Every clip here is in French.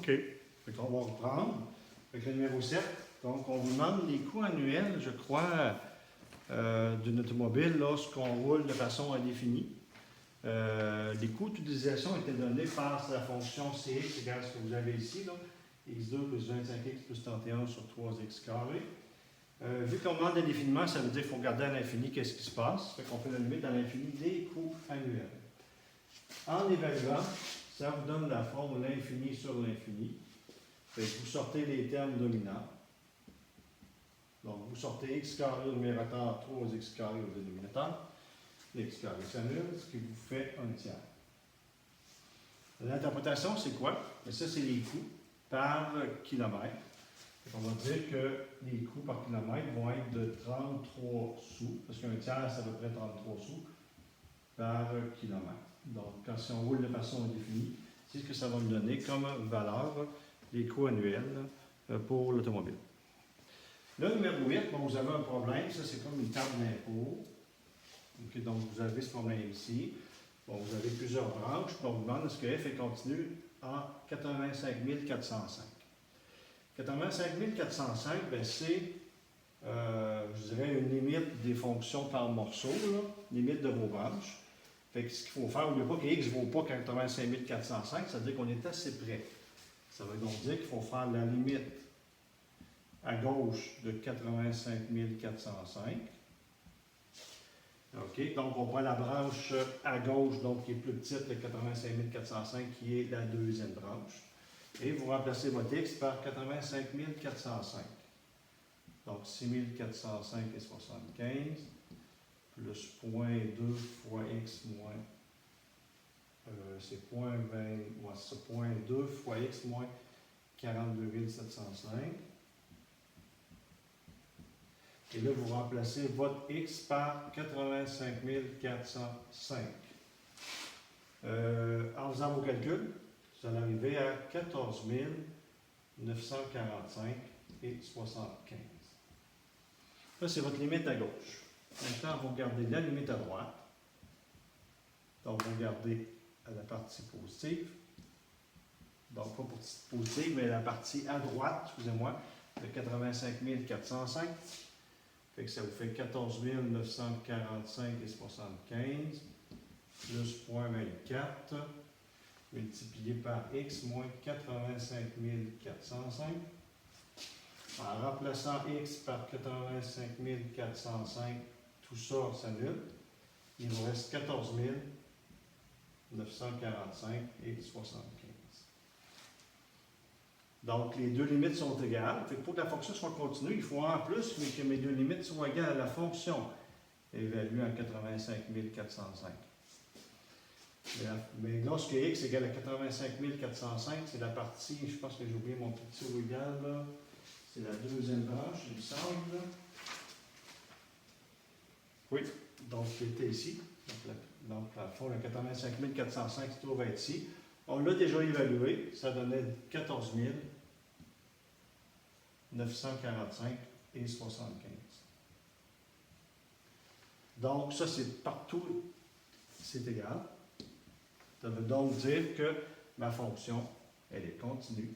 OK. Fait qu'on va reprendre avec le numéro 7. Donc, on vous demande les coûts annuels, je crois, d'une automobile lorsqu'on roule de façon indéfinie. Les coûts d'utilisation étaient donnés par la fonction CX égale ce que vous avez ici, là, x2 plus 25x plus 31 sur 3x carré. Vu qu'on demande indéfiniment, ça veut dire qu'il faut regarder à l'infini qu'est-ce qui se passe. Fait qu'on fait la limite à l'infini des coûts annuels. En évaluant, ça vous donne la forme l'infini sur l'infini. Fait que vous sortez les termes dominants. Donc, vous sortez x carré au numérateur, 3x carré au dénominateur. X carré s'annule, ce qui vous fait un tiers. L'interprétation, c'est quoi? Mais ça, c'est les coûts par kilomètre. On va dire que les coûts par kilomètre vont être de 33 sous, parce qu'un tiers, c'est à peu près 33 sous par kilomètre. Donc, si on roule de façon indéfinie, c'est ce que ça va me donner comme valeur les coûts annuels pour l'automobile. Le numéro 8, bon, vous avez un problème, ça c'est comme une table d'impôt. Okay, donc, vous avez ce problème ici. Bon, vous avez plusieurs branches. Donc, on vous demande est-ce que f est continu en 85 405. 85 405, bien, c'est, je dirais, une limite des fonctions par morceau, là, limite de vos branches. Fait que ce qu'il faut faire, n'oubliez pas que x ne vaut pas 85 405, ça veut dire qu'on est assez près. Ça veut donc dire qu'il faut faire la limite à gauche de 85 405. OK, donc on prend la branche à gauche, donc qui est plus petite, le 85 405, qui est la deuxième branche. Et vous remplacez votre x par 85 405. Donc 6 405 et 75, plus 0.2 fois x moins, c'est 0.2 fois x moins 42 705. Et là, vous remplacez votre x par 85 405. En faisant vos calculs, vous allez arriver à 14 945 et 75. Ça, c'est votre limite à gauche. Maintenant, vous regardez la limite à droite. Donc, vous regardez à la partie positive. Donc, pas positive, mais la partie à droite, excusez-moi, de 85 405. Fait que ça vous fait 14 945 et 75, plus 0.24, multiplié par x moins 85 405. En remplaçant x par 85 405, tout ça s'annule. Il vous reste 14 945 et 75. Donc, les deux limites sont égales. Fait que pour que la fonction soit continue, il faut en plus mais que mes deux limites soient égales à la fonction évaluée en 85 405. Mais lorsque x égale à 85 405, c'est la partie, je pense que j'ai oublié mon petit ou égal, là. C'est la deuxième branche, il me semble. Oui, donc qui était ici. Donc, à fond, le 85 405 se trouve être ici. On l'a déjà évalué, ça donnait 14 945 et 75. Donc, ça, c'est partout, c'est égal. Ça veut donc dire que ma fonction, elle est continue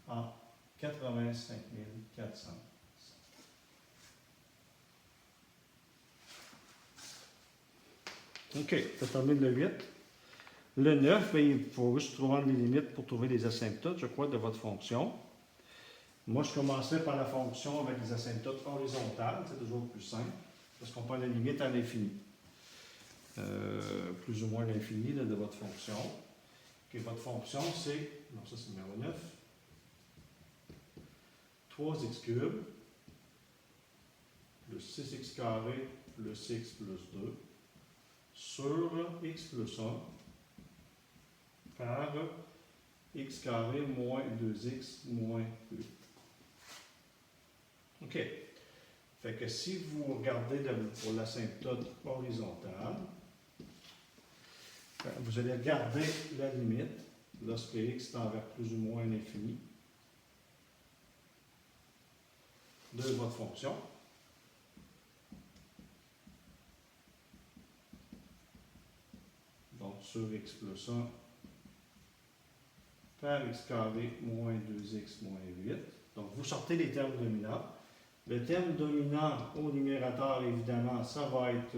en 85 400. OK, ça termine le 8. Le 9, bien, il faut juste trouver les limites pour trouver les asymptotes, je crois, de votre fonction. Moi, je commençais par la fonction avec les asymptotes horizontales, c'est toujours plus simple, parce qu'on prend la limite à l'infini. Plus ou moins l'infini de votre fonction. Okay, votre fonction, c'est, non, ça c'est numéro 9, 3x cube, plus 6x carré, plus x plus 2, sur x plus 1, par x carré moins 2x moins 8. OK. Fait que si vous regardez pour l'asymptote horizontale, vous allez regarder la limite lorsque x tend vers plus ou moins l'infini de votre fonction. Donc, sur x plus 1 par x carré moins 2x moins 8. Donc, vous sortez les termes dominants. Le terme dominant au numérateur, évidemment, ça va être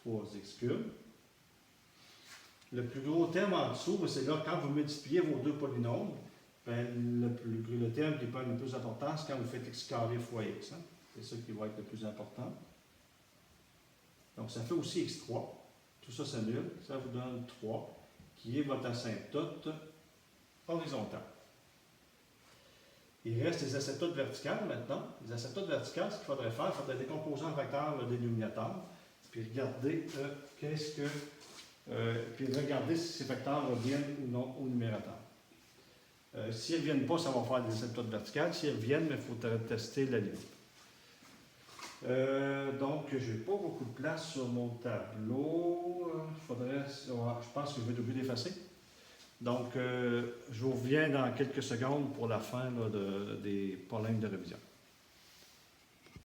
3x cube. Le plus gros terme en dessous, c'est là, quand vous multipliez vos deux polynômes, ben, le terme qui prend le plus d'importance, c'est quand vous faites x carré fois x. Hein? C'est ça qui va être le plus important. Donc, ça fait aussi x3. Tout ça s'annule. Ça vous donne 3, qui est votre asymptote horizontale. Il reste les asymptotes verticales maintenant. Les asymptotes verticales, ce qu'il faudrait faire, il faudrait décomposer en vecteur le dénominateur, puis regarder puis regarder si ces vecteurs reviennent ou non au numérateur. S'ils ne reviennent pas, ça va faire des asymptotes verticales. S'ils reviennent, il faudrait tester la limite. Donc, je n'ai pas beaucoup de place sur mon tableau. Je pense que je vais être obligé d'effacer. Donc, je vous reviens dans quelques secondes pour la fin là, des problèmes de révision.